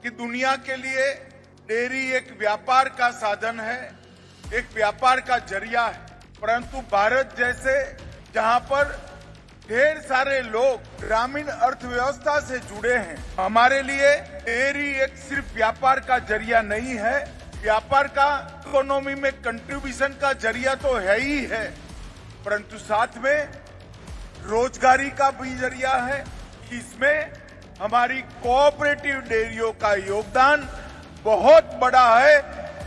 कि दुनिया के लिए डेयरी एक व्यापार का साधन है, एक व्यापार का जरिया है, परंतु भारत जैसे जहां पर ढेर सारे लोग ग्रामीण अर्थव्यवस्था से जुड़े हैं, हमारे लिए डेयरी एक सिर्फ व्यापार का जरिया नहीं है, व्यापार का इकोनॉमी में कंट्रीब्यूशन का जरिया तो है ही है, परंतु साथ में रोजगारी का भी जरिया है। इसमें हमारी कोऑपरेटिव डेयरियों का योगदान बहुत बड़ा है,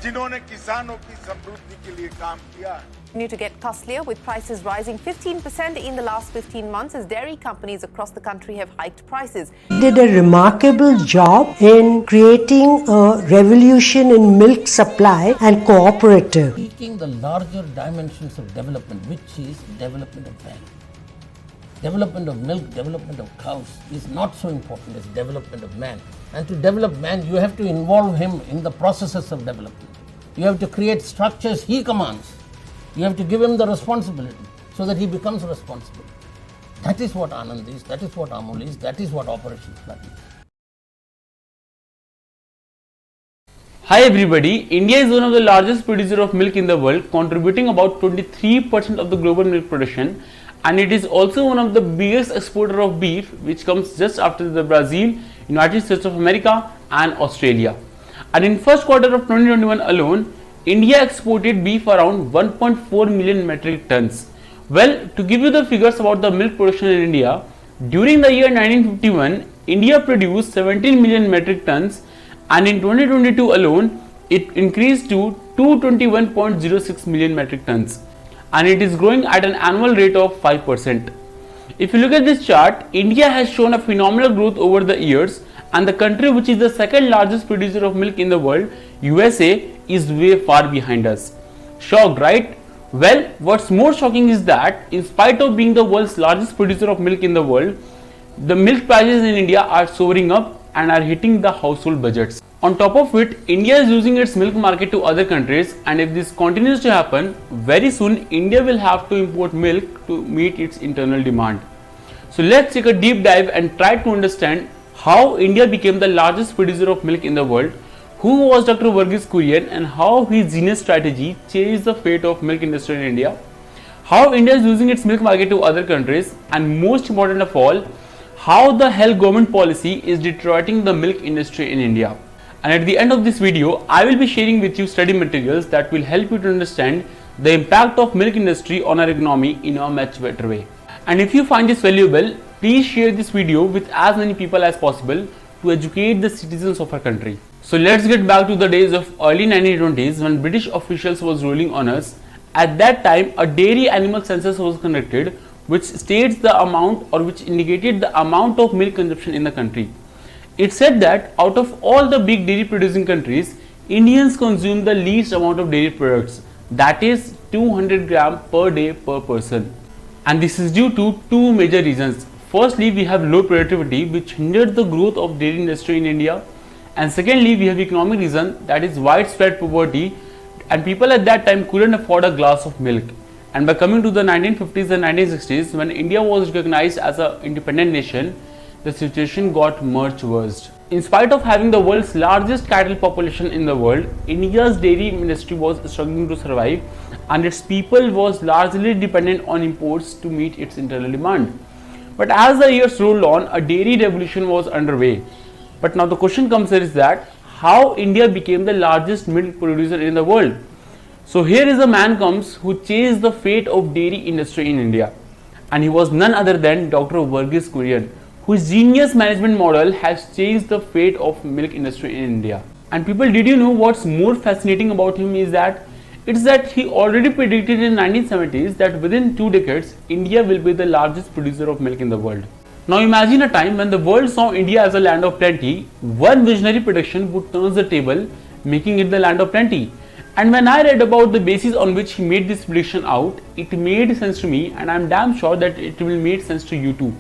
जिन्होंने किसानों की समृद्धि के लिए काम किया है। Continue to get costlier, with prices rising 15% in the last 15 months as dairy companies across the country have hiked prices. Did a remarkable job in creating a revolution in milk supply and cooperative. Seeking the larger dimensions of development, which is development of man. Development of milk, development of cows is not so important as development of man. And to develop man, you have to involve him in the processes of development. You have to create structures he commands. You have to give him the responsibility so that he becomes responsible. That is what Anand is, that is what Amul is, that is what Operation Flood is. Hi everybody, India is one of the largest producers of milk in the world, contributing about 23% of the global milk production, and it is also one of the biggest exporter of beef, which comes just after the Brazil, United States of America and Australia. And in first quarter of 2021 alone, India exported beef around 1.4 million metric tons. Well, to give you the figures about the milk production in India, during the year 1951, India produced 17 million metric tons, and in 2022 alone, it increased to 221.06 million metric tons, and it is growing at an annual rate of 5%. If you look at this chart, India has shown a phenomenal growth over the years, and the country which is the second largest producer of milk in the world, USA, is way far behind us. Shocked, right? Well, what's more shocking is that in spite of being the world's largest producer of milk in the world, the milk prices in India are soaring up and are hitting the household budgets. On top of it, India is losing its milk market to other countries, and if this continues to happen, very soon India will have to import milk to meet its internal demand. So let's take a deep dive and try to understand how India became the largest producer of milk in the world, who was Dr. Verghese Kurien, and how his genius strategy changed the fate of milk industry in India, how India is losing its milk market to other countries, and most important of all, how the hell government policy is deteroiting the milk industry in India. And at the end of this video, I will be sharing with you study materials that will help you to understand the impact of milk industry on our economy in a much better way. And if you find this valuable, please share this video with as many people as possible to educate the citizens of our country. So let's get back to the days of early 1920s when British officials was ruling on us. At that time, a dairy animal census was conducted which states the amount, or which indicated the amount of milk consumption in the country. It said that out of all the big dairy producing countries, Indians consume the least amount of dairy products, that is 200 gram per day per person. And this is due to two major reasons. Firstly, we have low productivity which hindered the growth of dairy industry in India, and secondly, we have economic reason, that is widespread poverty, and people at that time couldn't afford a glass of milk. And by coming to the 1950s and 1960s, when India was recognized as an independent nation, the situation got much worse. In spite of having the world's largest cattle population in the world, India's dairy industry was struggling to survive, and its people was largely dependent on imports to meet its internal demand. But as the years rolled on, a dairy revolution was underway. But now the question comes here is that how India became the largest milk producer in the world. So here is a man comes who changed the fate of dairy industry in India, and he was none other than Dr. Verghese Kurien, whose genius management model has changed the fate of milk industry in India. And people, did you know what's more fascinating about him is that it's that he already predicted in 1970s that within 2 decades, India will be the largest producer of milk in the world. Now imagine a time when the world saw India as a land of plenty, one visionary prediction would turn the table, making it the land of plenty. And when I read about the basis on which he made this prediction out, it made sense to me, and I'm damn sure that it will make sense to you too.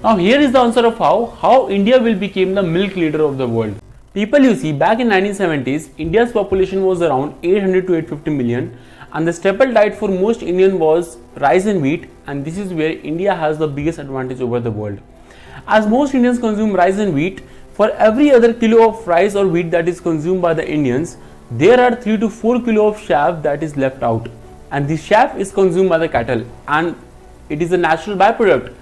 Now here is the answer of how India will become the milk leader of the world. People, you see, back in 1970s, India's population was around 800 to 850 million, and the staple diet for most Indian was rice and wheat, and this is where India has the biggest advantage over the world. As most Indians consume rice and wheat, For every other kilo of rice or wheat that is consumed by the Indians, there are 3 to 4 kilo of chaff that is left out, and this chaff is consumed by the cattle and it is a natural byproduct.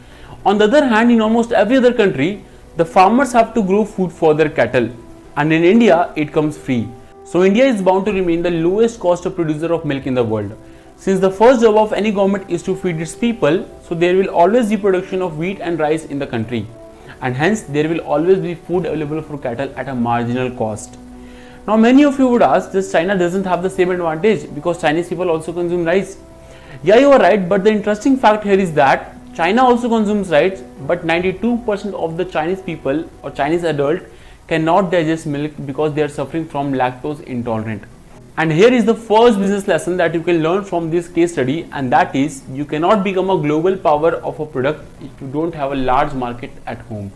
On the other hand, in almost every other country, the farmers have to grow food for their cattle, and in India it comes free. So India is bound to remain the lowest cost of producer of milk in the world. Since the first job of any government is to feed its people, so there will always be production of wheat and rice in the country, and hence there will always be food available for cattle at a marginal cost. Now many of you would ask, just China doesn't have the same advantage because Chinese people also consume rice. Yeah, you are right, but the interesting fact here is that China also consumes rice, but 92% of the Chinese people or Chinese adult cannot digest milk because they are suffering from lactose intolerant. And here is the first business lesson that you can learn from this case study, and that is you cannot become a global power of a product if you don't have a large market at home.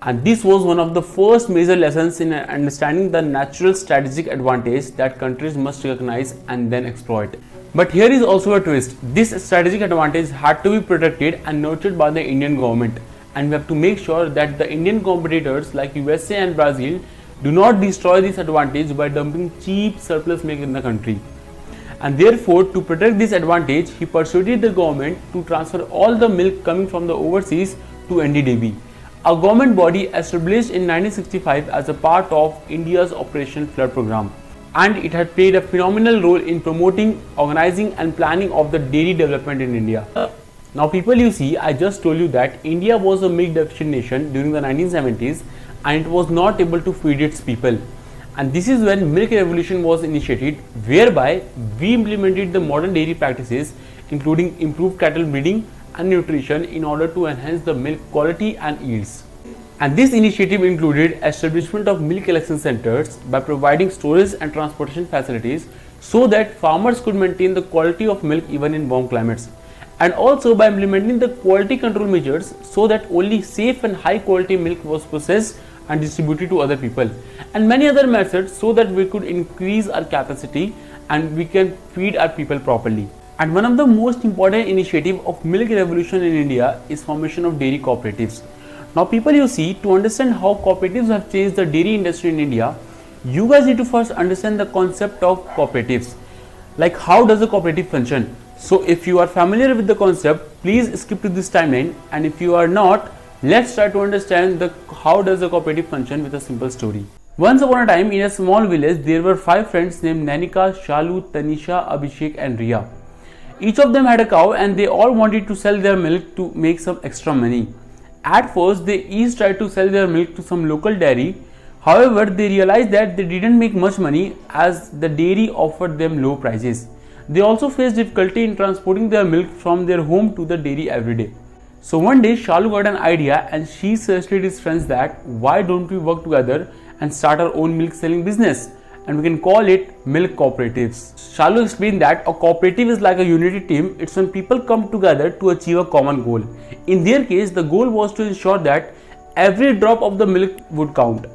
And this was one of the first major lessons in understanding the natural strategic advantage that countries must recognize and then exploit. But here is also a twist. This strategic advantage had to be protected and nurtured by the Indian government, and we have to make sure that the Indian competitors like USA and Brazil do not destroy this advantage by dumping cheap surplus milk in the country. And therefore, to protect this advantage, he persuaded the government to transfer all the milk coming from the overseas to NDDB, a government body established in 1965 as a part of India's Operation Flood program. And it had played a phenomenal role in promoting, organizing and planning of the dairy development in India. Now people, you see, I just told you that India was a milk deficient nation during the 1970s and it was not able to feed its people. And this is when milk revolution was initiated, whereby we implemented the modern dairy practices including improved cattle breeding and nutrition in order to enhance the milk quality and yields. And this initiative included establishment of milk collection centers by providing storage and transportation facilities so that farmers could maintain the quality of milk even in warm climates, and also by implementing the quality control measures so that only safe and high quality milk was processed and distributed to other people, and many other methods so that we could increase our capacity and we can feed our people properly. And one of the most important initiative of milk revolution in India is formation of dairy cooperatives. Now people, you see, to understand how cooperatives have changed the dairy industry in India, you guys need to first understand the concept of cooperatives. Like, how does a cooperative function? So if you are familiar with the concept, please skip to this timeline, and if you are not, let's try to understand how does a cooperative function with a simple story. Once upon a time in a small village, there were 5 friends named Nanika, Shalu, Tanisha, Abhishek and Riya. Each of them had a cow and they all wanted to sell their milk to make some extra money. At first, they each tried to sell their milk to some local dairy. However, they realized that they didn't make much money as the dairy offered them low prices. They also faced difficulty in transporting their milk from their home to the dairy every day. So one day, Shalu got an idea and she suggested his friends that why don't we work together and start our own milk selling business, and we can call it milk cooperatives. Shalu explained that a cooperative is like a unity team. It's when people come together to achieve a common goal. In their case, the goal was to ensure that every drop of the milk would count.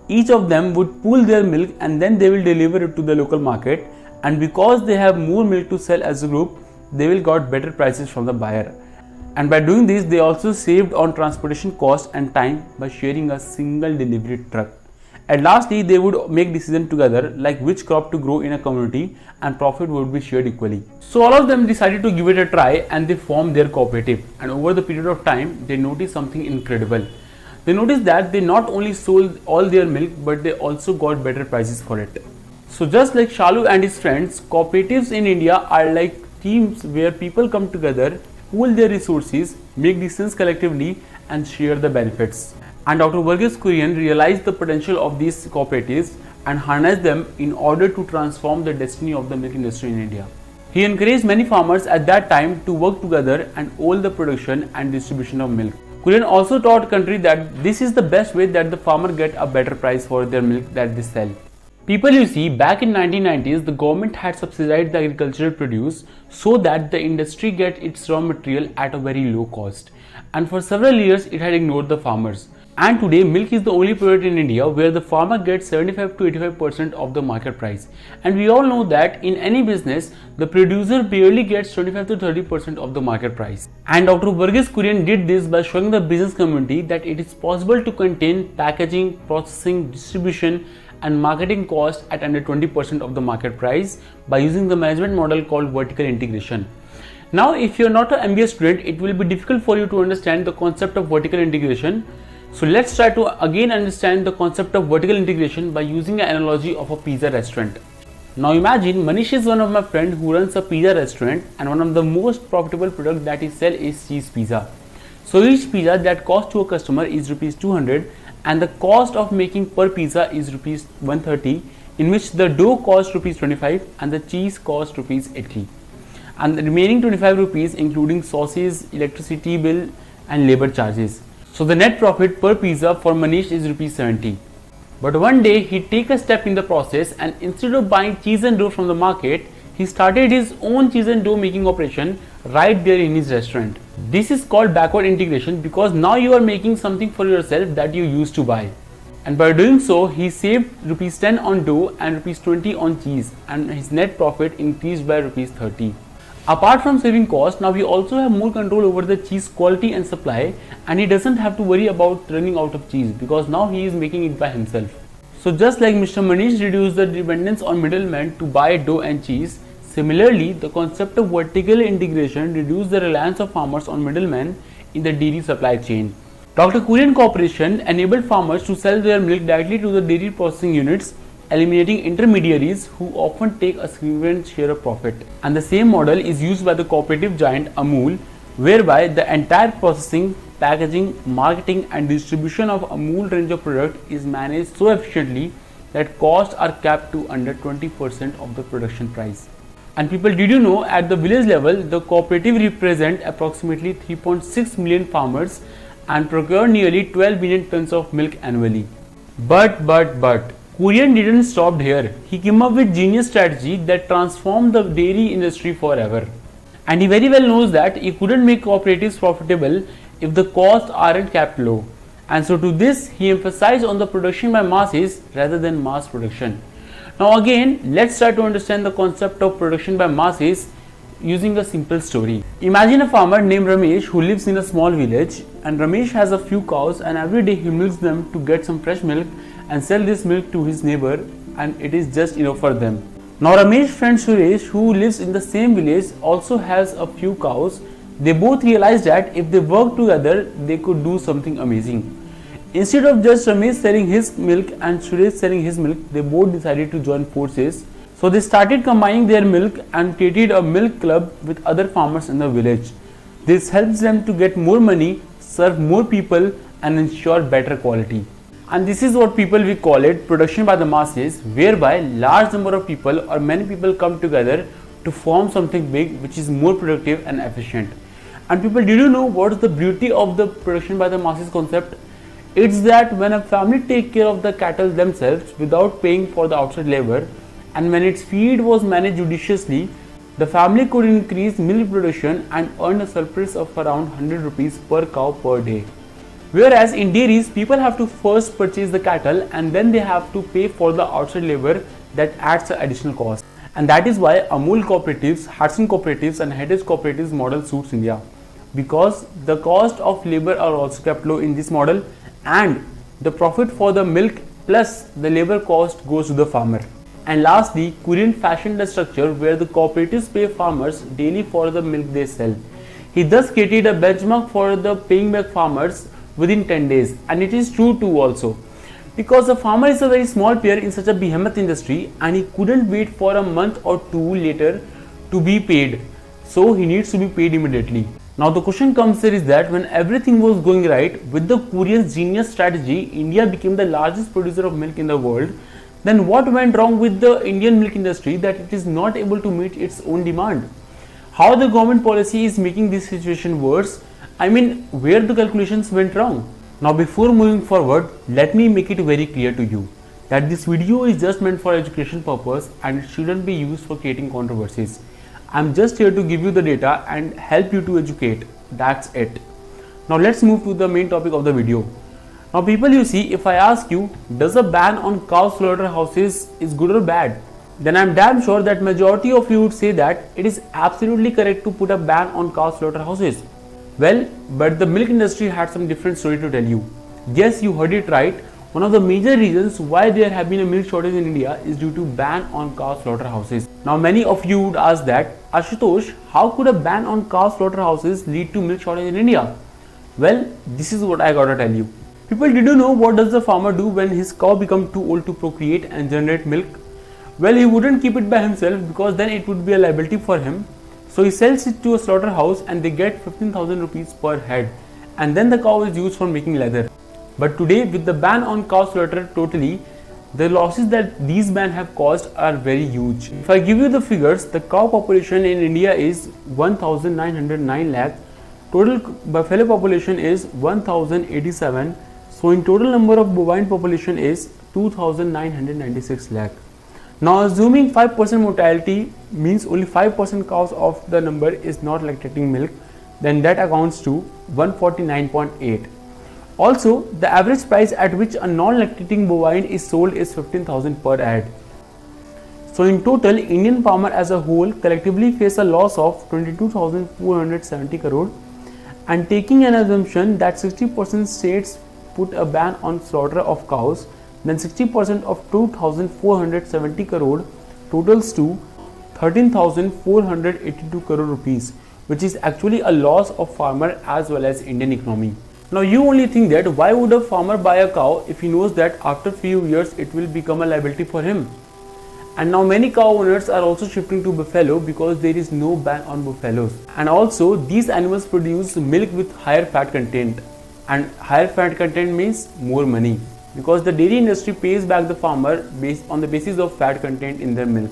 Each of them would pool their milk and then they will deliver it to the local market, and because they have more milk to sell as a group, they will get better prices from the buyer. And by doing this, they also saved on transportation cost and time by sharing a single delivery truck. And lastly, they would make decisions together like which crop to grow in a community, and profit would be shared equally. So all of them decided to give it a try and they formed their cooperative, and over the period of time they noticed something incredible. They noticed that they not only sold all their milk but they also got better prices for it. So just like Shalu and his friends, cooperatives in India are like teams where people come together, pool their resources, make decisions collectively and share the benefits. And Dr. Verghese realized the potential of these cooperatives and harnessed them in order to transform the destiny of the milk industry in India. He encouraged many farmers at that time to work together and own the production and distribution of milk. Kurien also taught country that this is the best way that the farmer get a better price for their milk that they sell. People, you see, back in 1990s, the government had subsidized the agricultural produce so that the industry get its raw material at a very low cost. And for several years, it had ignored the farmers. And today milk is the only product in India where the farmer gets 75 to 85% of the market price. And we all know that in any business, the producer barely gets 25 to 30% of the market price. And Dr. Verghese Kurien did this by showing the business community that it is possible to contain packaging, processing, distribution and marketing cost at under 20% of the market price by using the management model called vertical integration. Now, if you are not an MBA student, it will be difficult for you to understand the concept of vertical integration. So let's try to again understand the concept of vertical integration by using an analogy of a pizza restaurant. Now imagine Manish is one of my friends who runs a pizza restaurant, and one of the most profitable products that he sells is cheese pizza. So each pizza that costs to a customer is rupees 200 and the cost of making per pizza is rupees 130, in which the dough costs rupees 25 and the cheese costs rupees 80. And the remaining 25 rupees including sauces, electricity bill and labor charges. So the net profit per pizza for Manish is rupees 70. But one day he take a step in the process, and instead of buying cheese and dough from the market, he started his own cheese and dough making operation right there in his restaurant. This is called backward integration because now you are making something for yourself that you used to buy. And by doing so, he saved rupees 10 on dough and rupees 20 on cheese, and his net profit increased by rupees 30. Apart from saving cost, now he also have more control over the cheese quality and supply, and he doesn't have to worry about running out of cheese because now he is making it by himself. So just like Mr. Manish reduced the dependence on middlemen to buy dough and cheese, similarly the concept of vertical integration reduced the reliance of farmers on middlemen in the dairy supply chain. Dr. Kurien Corporation enabled farmers to sell their milk directly to the dairy processing units, eliminating intermediaries who often take a significant share of profit. And the same model is used by the cooperative giant Amul, whereby the entire processing, packaging, marketing and distribution of Amul range of product is managed so efficiently that costs are capped to under 20% of the production price. And people, did you know at the village level, the cooperative represent approximately 3.6 million farmers and procure nearly 12 million tons of milk annually. But Kurien didn't stop here. He came up with genius strategy that transformed the dairy industry forever. And he very well knows that he couldn't make cooperatives profitable if the costs aren't kept low. And so to this, he emphasized on the production by masses rather than mass production. Now again, let's try to understand the concept of production by masses using a simple story. Imagine a farmer named Ramesh who lives in a small village, and Ramesh has a few cows and every day he milks them to get some fresh milk and sell this milk to his neighbor, and it is just enough for them. Now Ramesh's friend Suresh, who lives in the same village, also has a few cows. They both realized that if they worked together, they could do something amazing. Instead of just Ramesh selling his milk and Suresh selling his milk, they both decided to join forces. So they started combining their milk and created a milk club with other farmers in the village. This helps them to get more money, serve more people and ensure better quality. And this is what people we call it production by the masses, whereby large number of people or many people come together to form something big which is more productive and efficient. And people, did you know what is the beauty of the production by the masses concept? It's that when a family take care of the cattle themselves without paying for the outside labor, and when its feed was managed judiciously, the family could increase milk production and earn a surplus of around 100 rupees per cow per day. Whereas in dairies, people have to first purchase the cattle and then they have to pay for the outside labor that adds an additional cost. And that is why Amul cooperatives, Hudson cooperatives and Heritage cooperatives model suits India, because the cost of labor are also kept low in this model, and the profit for the milk plus the labor cost goes to the farmer. And lastly, Kurien fashioned a structure where the cooperatives pay farmers daily for the milk they sell. He thus created a benchmark for the paying back farmers within 10 days, and it is true too also, because the farmer is a very small player in such a behemoth industry and he couldn't wait for a month or two later to be paid, so he needs to be paid immediately. Now the question comes here is that when everything was going right with the Kurien's genius strategy, India became the largest producer of milk in the world. Then what went wrong with the Indian milk industry that it is not able to meet its own demand? How the government policy is making this situation worse? I mean, where the calculations went wrong? Now before moving forward, let me make it very clear to you that this video is just meant for education purpose and it shouldn't be used for creating controversies. I'm just here to give you the data and help you to educate. That's it. Now let's move to the main topic of the video. Now people, you see, if I ask you, does a ban on cow slaughterhouses is good or bad? Then I'm damn sure that majority of you would say that it is absolutely correct to put a ban on cow slaughterhouses. Well, but the milk industry had some different story to tell you. Yes, you heard it right. One of the major reasons why there have been a milk shortage in India is due to ban on cow slaughterhouses. Now many of you would ask that, Ashutosh, how could a ban on cow slaughterhouses lead to milk shortage in India? Well, this is what I gotta tell you. People, did you know what does the farmer do when his cow becomes too old to procreate and generate milk? Well, he wouldn't keep it by himself because then it would be a liability for him. So he sells it to a slaughterhouse and they get 15,000 rupees per head, and then the cow is used for making leather. But today, with the ban on cow slaughter totally, the losses that these bans have caused are very huge. If I give you the figures, the cow population in India is 1,909 lakh, total buffalo population is 1,087. So in total number of bovine population is 2,996 lakh. Now assuming 5% mortality means only 5% cows of the number is not lactating milk, then that accounts to 149.8. Also, the average price at which a non-lactating bovine is sold is 15,000 per head. So in total, Indian farmer as a whole collectively face a loss of 22,470 crore, and taking an assumption that 60% states put a ban on slaughter of cows, then 60% of 2,470 crore totals to 13,482 crore rupees, which is actually a loss of farmer as well as Indian economy. Now you only think that why would a farmer buy a cow if he knows that after few years it will become a liability for him? And now many cow owners are also shifting to buffalo because there is no ban on buffaloes. And also these animals produce milk with higher fat content, and higher fat content means more money because the dairy industry pays back the farmer based on the basis of fat content in their milk.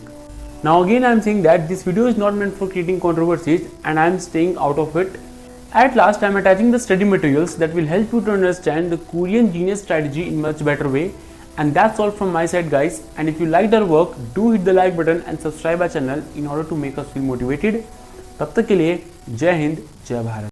Now again I am saying that this video is not meant for creating controversies and I am staying out of it. At last I am attaching the study materials that will help you to understand the Kurien genius strategy in much better way. And that's all from my side guys, and if you liked our work, do hit the like button and subscribe our channel in order to make us feel motivated. तब तक के लिए जय हिंद, जय भारत.